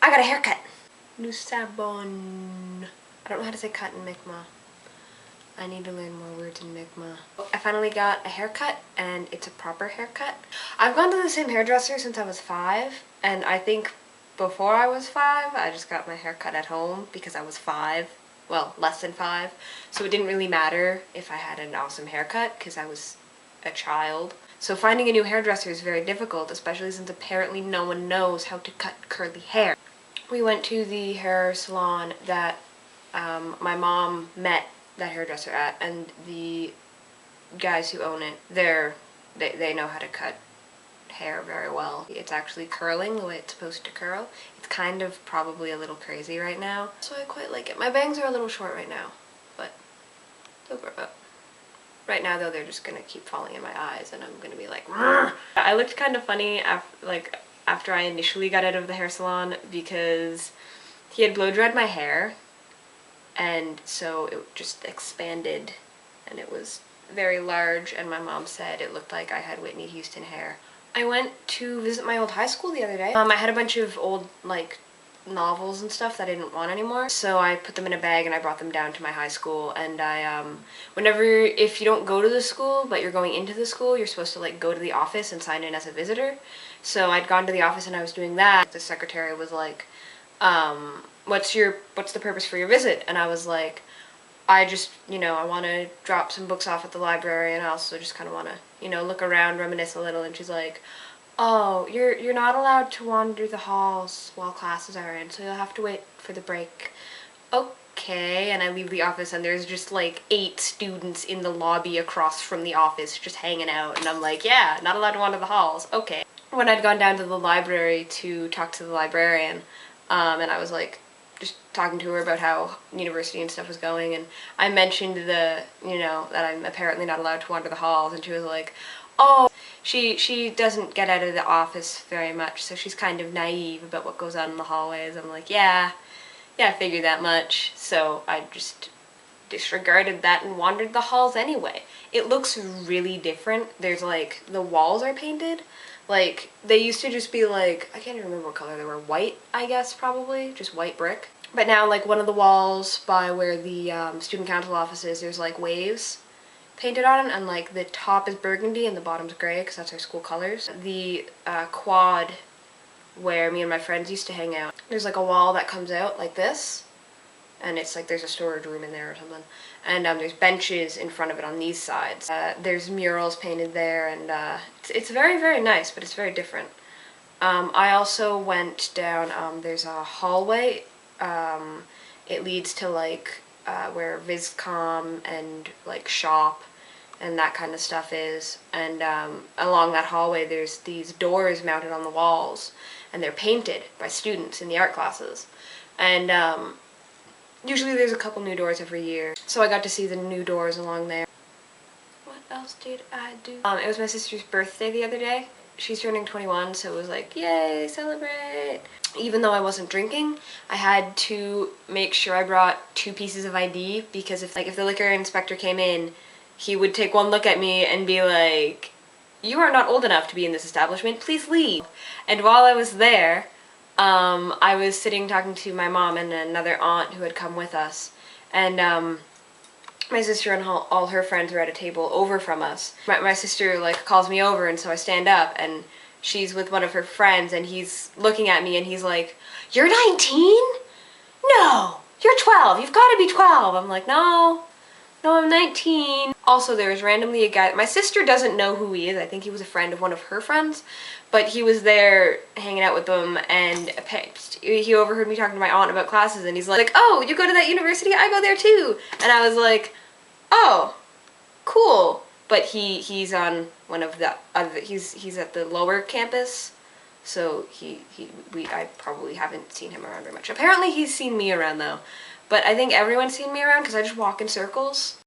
I got a haircut. New sabon. I don't know how to say cut in Mi'kmaq. I need to learn more words in Mi'kmaq. I finally got a haircut, and it's a proper haircut. I've gone to the same hairdresser since I was 5, and I think before I was 5, I just got my haircut at home because I was 5. Well, less than 5. So it didn't really matter if I had an awesome haircut because I was a child. So finding a new hairdresser is very difficult, especially since apparently no one knows how to cut curly hair. We went to the hair salon that my mom met that hairdresser at, and the guys who own it, they know how to cut hair very well. It's actually curling the way it's supposed to curl. It's kind of probably a little crazy right now, so I quite like it. My bangs are a little short right now, but they'll grow up. Right now though, they're just gonna keep falling in my eyes and I'm gonna be like, "Rrr." I looked kind of funny after I initially got out of the hair salon because he had blow dried my hair, and so it just expanded and it was very large, and my mom said it looked like I had Whitney Houston hair. I went to visit my old high school the other day. I had a bunch of old novels and stuff that I didn't want anymore, so I put them in a bag and I brought them down to my high school. And if you don't go to the school but you're going into the school, you're supposed to go to the office and sign in as a visitor. So I'd gone to the office and I was doing that. The secretary was like, what's the purpose for your visit? And I was like, I just, I want to drop some books off at the library, and I also just kind of want to, look around, reminisce a little. And she's like, oh, you're not allowed to wander the halls while classes are in, so you'll have to wait for the break. Okay. And I leave the office and there's just 8 students in the lobby across from the office just hanging out, and I'm like, yeah, not allowed to wander the halls. Okay. When I'd gone down to the library to talk to the librarian, and I was just talking to her about how university and stuff was going, and I mentioned that I'm apparently not allowed to wander the halls, and she was like, oh, she doesn't get out of the office very much, so she's kind of naive about what goes on in the hallways. I'm like, yeah, I figured that much. So I just disregarded that and wandered the halls anyway. It looks really different. There's the walls are painted. They used to just be I can't even remember what color they were. White, I guess, probably. Just white brick. But now, one of the walls by where the student council office is, there's, waves painted on it, and, the top is burgundy and the bottom's gray, because that's our school colors. The quad where me and my friends used to hang out, there's, a wall that comes out like this, and it's there's a storage room in there or something. And there's benches in front of it on these sides. There's murals painted there, and it's very, very nice, but it's very different. I also went down, there's a hallway, it leads to where Viscom and shop and that kind of stuff is, and along that hallway there's these doors mounted on the walls, and they're painted by students in the art classes, and usually there's a couple new doors every year, so I got to see the new doors along there. What else did I do? It was my sister's birthday the other day. She's turning 21, so it was yay, celebrate! Even though I wasn't drinking, I had to make sure I brought 2 pieces of ID, because if the liquor inspector came in, he would take one look at me and be like, you are not old enough to be in this establishment, please leave. And while I was there, I was sitting talking to my mom and another aunt who had come with us, and my sister and all her friends were at a table over from us. My sister calls me over, and so I stand up, and she's with one of her friends, and he's looking at me and he's like, you're 19? No, you're 12, you've got to be 12. I'm like, no, I'm 19. Also, there was randomly a guy, my sister doesn't know who he is, I think he was a friend of one of her friends, but he was there hanging out with them, and he overheard me talking to my aunt about classes, and he's like, oh, you go to that university? I go there too. And I was like, oh, cool. But he's on one of the other, he's at the lower campus, so I probably haven't seen him around very much. Apparently he's seen me around though, but I think everyone's seen me around because I just walk in circles.